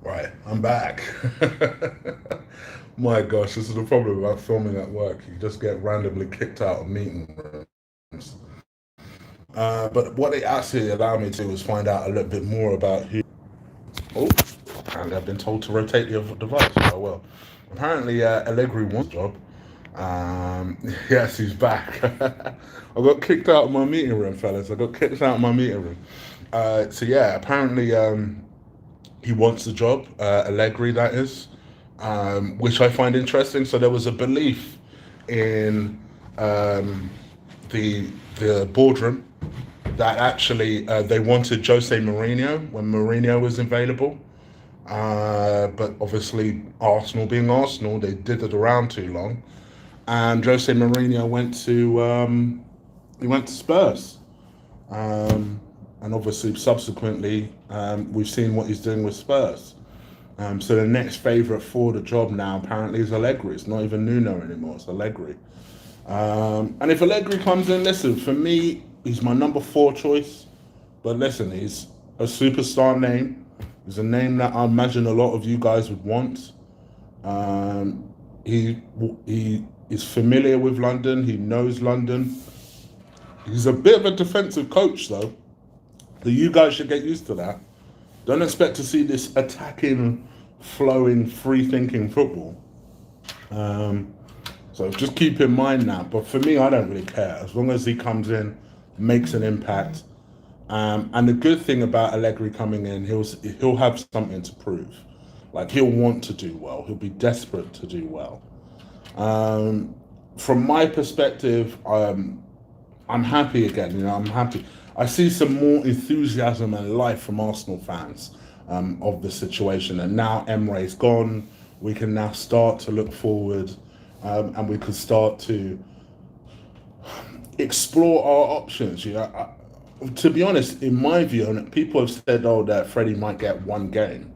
Right, I'm back. My gosh, this is the problem about filming at work. You just get randomly kicked out of meeting rooms. But what it actually allowed me to do was find out a little bit more about who. Oh, apparently I've been told to rotate the other device. Oh well. Apparently, Allegri wants the job. Yes, he's back. I got kicked out of my meeting room, fellas. I got kicked out of my meeting room. So yeah, apparently he wants the job, Allegri, that is, which I find interesting. So there was a belief in um, the boardroom that actually they wanted Jose Mourinho when Mourinho was available. But obviously, Arsenal being Arsenal, they did it around too long, and Jose Mourinho went to Spurs. Um, and obviously, subsequently, we've seen what he's doing with Spurs. So the next favourite for the job now apparently is Allegri. It's not even Nuno anymore. It's Allegri. And if Allegri comes in, listen, for me, he's my number four choice. But listen, he's a superstar name. He's a name that I imagine a lot of you guys would want. Um, he is familiar with London. He knows London. He's a bit of a defensive coach, though. So you guys should get used to that. Don't expect to see this attacking, flowing, free thinking football. Um, so just keep in mind that. But for me, I don't really care. As long as he comes in, makes an impact. And the good thing about Allegri coming in, he'll have something to prove. Like he'll want to do well. He'll be desperate to do well. Um, from my perspective, I'm happy again. I'm happy. I see some more enthusiasm and life from Arsenal fans of the situation. And now Emery's gone. We can now start to look forward, and we can start to explore our options. To be honest, in my view, and people have said, "Oh, that Freddie might get one game."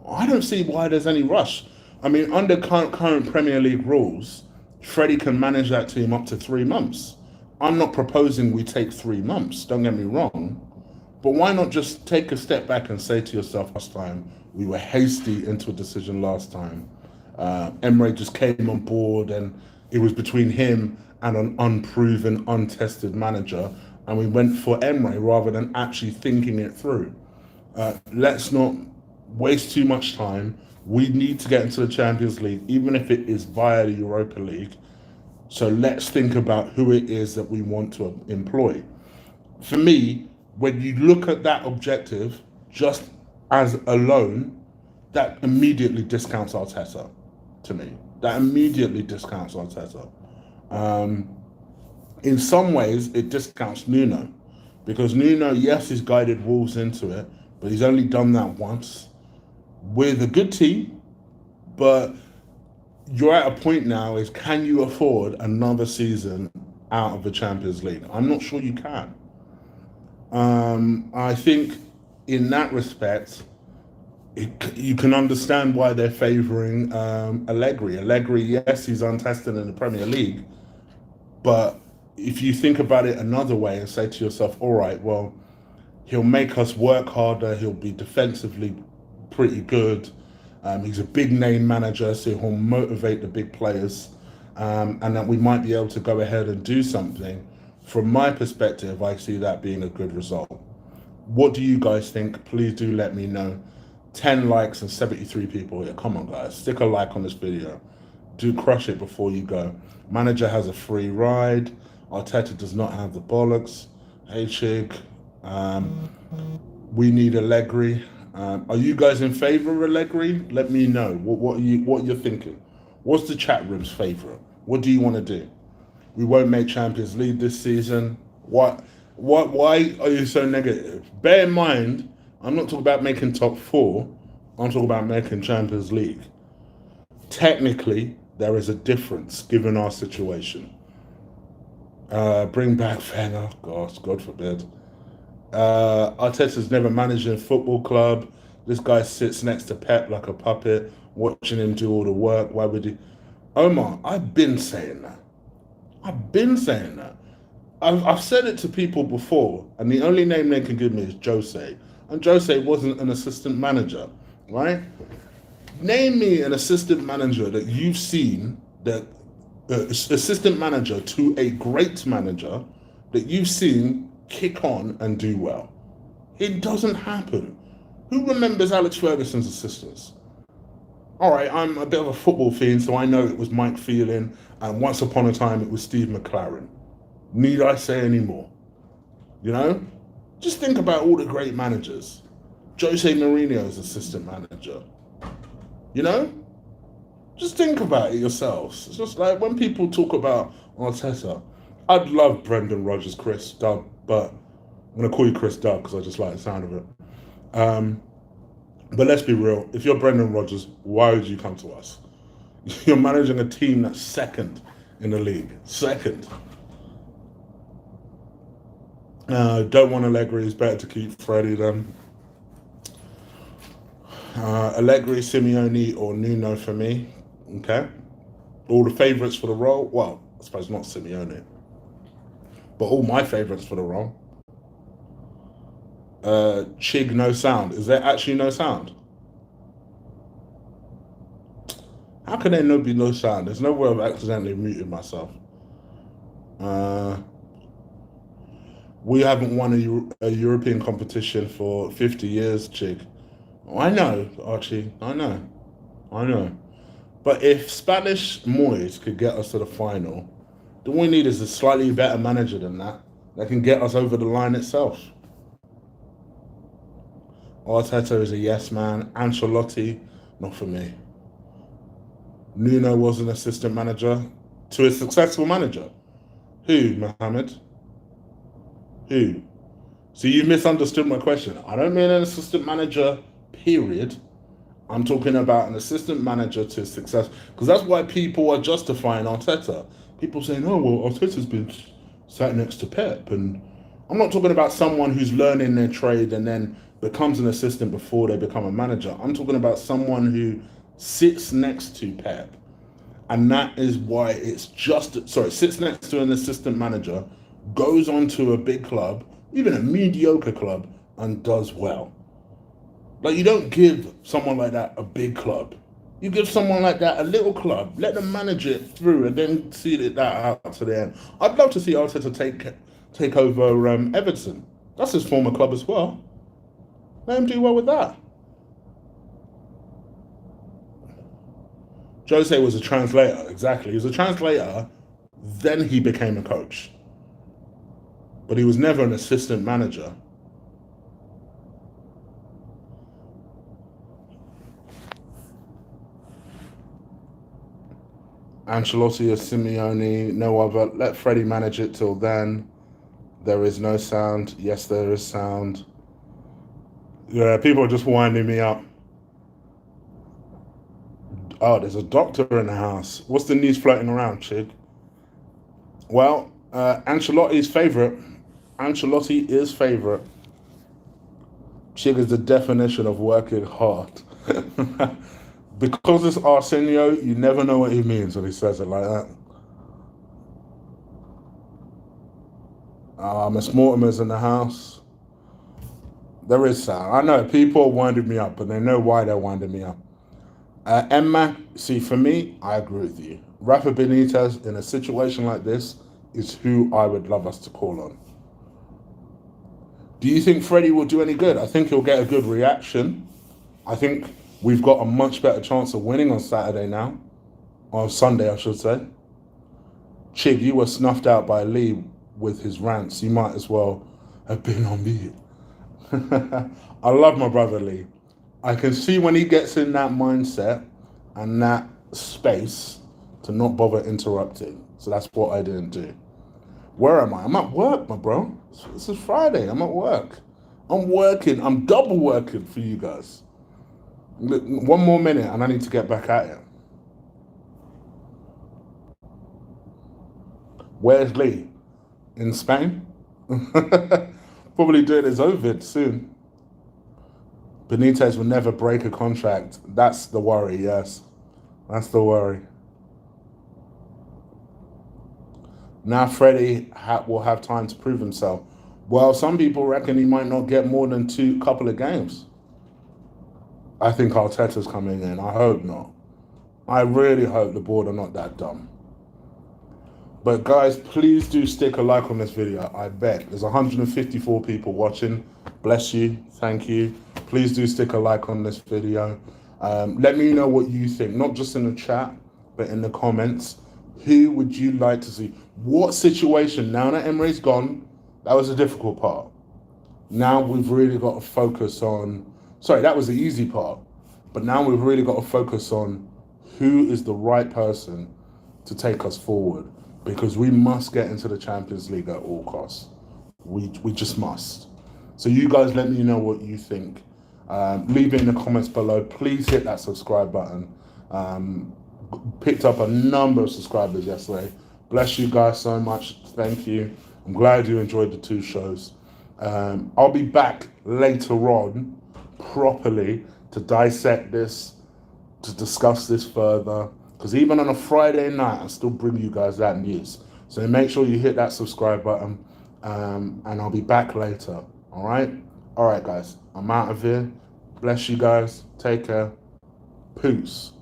I don't see why there's any rush. I mean, under current Premier League rules, Freddie can manage that team up to 3 months. I'm not proposing we take 3 months, don't get me wrong, but why not just take a step back and say to yourself, last time, we were hasty into a decision last time. Emery just came on board and it was between him and an unproven, untested manager, and we went for Emery rather than actually thinking it through. Let's not waste too much time. We need to get into the Champions League, even if it is via the Europa League. So let's think about who it is that we want to employ. For me, when you look at that objective just as alone, that immediately discounts Arteta to me. That immediately discounts Arteta. Um, in some ways, it discounts Nuno because Nuno, yes, he's guided Wolves into it, but he's only done that once with a good team. But you're at a point now is can you afford another season out of the Champions League? I'm not sure you can. I think in that respect, you can understand why they're favouring Allegri. Allegri, yes, he's untested in the Premier League, but if you think about it another way and say to yourself, all right, well, he'll make us work harder. He'll be defensively pretty good. He's a big name manager, so he'll motivate the big players, and that we might be able to go ahead and do something. From my perspective, I see that being a good result. What do you guys think? Please do let me know. 10 likes and 73 people here. Come on, guys. Stick a like on this video. Do crush it before you go. Manager has a free ride. Arteta does not have the bollocks. Hey, Chig. Um, we need Allegri. Are you guys in favour of Allegri? Let me know. What you're thinking. What's the chat room's favourite? What do you want to do? We won't make Champions League this season. Why are you so negative? Bear in mind, I'm not talking about making top four. I'm talking about making Champions League. Technically, there is a difference given our situation. Bring back Wenger. Gosh, God forbid. Arteta's never managed a football club. This guy sits next to Pep like a puppet, watching him do all the work. Why would he? Omar, I've been saying that. I've been saying that. I've said it to people before, and the only name they can give me is Jose. And Jose wasn't an assistant manager. right? Name me an assistant manager that you've seen that assistant manager to a great manager that you've seen kick on and do well. It doesn't happen. Who remembers Alex Ferguson's assistants? All right, I'm a bit of a football fiend, so I know it was Mike Phelan, and once upon a time it was Steve McLaren. Need I say any more? You know? Just think about all the great managers. Jose Mourinho's assistant manager. You know? Just think about it yourselves. It's just like when people talk about Arteta, I'd love Brendan Rodgers, Chris Dubb, but I'm going to call you Chris Dubb because I just like the sound of it. But let's be real. If you're Brendan Rodgers, why would you come to us? You're managing a team that's second in the league. Second. Don't want Allegri. It's better to keep Freddie then. Allegri, Simeone, or Nuno for me. Okay. All the favourites for the role. Well, I suppose not Simeone. But all my favourites for the role. Chig, no sound. Is there actually no sound? How can there not be no sound? There's no way I've accidentally muted myself. We haven't won a European competition for 50 years, Chig. I know, Archie. I know. But if Spanish Moyes could get us to the final, all we need is a slightly better manager than that can get us over the line itself. Arteta is a yes man. Ancelotti, not for me. Nuno was an assistant manager to a successful manager. Who, Mohammed? Who? So you misunderstood my question. I don't mean an assistant manager, period. I'm talking about an assistant manager to success. Because that's why people are justifying Arteta. People saying, oh, well, Arteta's been sat next to Pep. And I'm not talking about someone who's learning their trade and then becomes an assistant before they become a manager. I'm talking about someone who sits next to Pep. And that is why it's sits next to an assistant manager, goes on to a big club, even a mediocre club, and does well. Like, you don't give someone like that a big club. You give someone like that a little club, let them manage it through, and then see that out to the end. I'd love to see Arteta take over Everton. That's his former club as well. Let him do well with that. Jose was a translator, exactly. He was a translator, then he became a coach. But he was never an assistant manager. Ancelotti or Simeone, no other. Let Freddie manage it till then. There is no sound. Yes, there is sound. Yeah, people are just winding me up. Oh, there's a doctor in the house. What's the news floating around, Chig? Well, Ancelotti's favourite. Ancelotti is favourite. Chig is the definition of working hard. Because it's Arsenio, you never know what he means when he says it like that. Miss Mortimer's in the house. There is sound. I know people are winding me up, but they know why they're winding me up. Emma, see, for me, I agree with you. Rafa Benitez, in a situation like this, is who I would love us to call on. Do you think Freddie will do any good? I think he'll get a good reaction. I think we've got a much better chance of winning on Saturday now. Or Sunday, I should say. Chig, you were snuffed out by Lee with his rants. You might as well have been on mute. I love my brother Lee. I can see when he gets in that mindset and that space to not bother interrupting. So that's what I didn't do. Where am I? I'm at work, my bro. This is Friday. I'm at work. I'm working. I'm double working for you guys. One more minute and I need to get back at it. Where's Lee? In Spain? Probably doing his Ovid soon. Benitez will never break a contract. That's the worry, yes. That's the worry. Now Freddie will have time to prove himself. Well, some people reckon he might not get more than couple of games. I think Arteta's coming in. I hope not. I really hope the board are not that dumb. But guys, please do stick a like on this video. I beg. There's 154 people watching. Bless you. Thank you. Please do stick a like on this video. Let me know what you think, not just in the chat, but in the comments. Who would you like to see? What situation, now that Emery's gone, that was a difficult part. Now we've really got to focus on, sorry, that was the easy part. But now we've really got to focus on who is the right person to take us forward, because we must get into the Champions League at all costs. We just must. So you guys let me know what you think. Leave it in the comments below. Please hit that subscribe button. Picked up a number of subscribers yesterday. Bless you guys so much. Thank you. I'm glad you enjoyed the 2 shows. I'll be back later on properly to dissect this, to discuss this further, because even on a Friday night I still bring you guys that news. So make sure you hit that subscribe button, and I'll be back later. All right guys, I'm out of here. Bless you guys. Take care. Peace.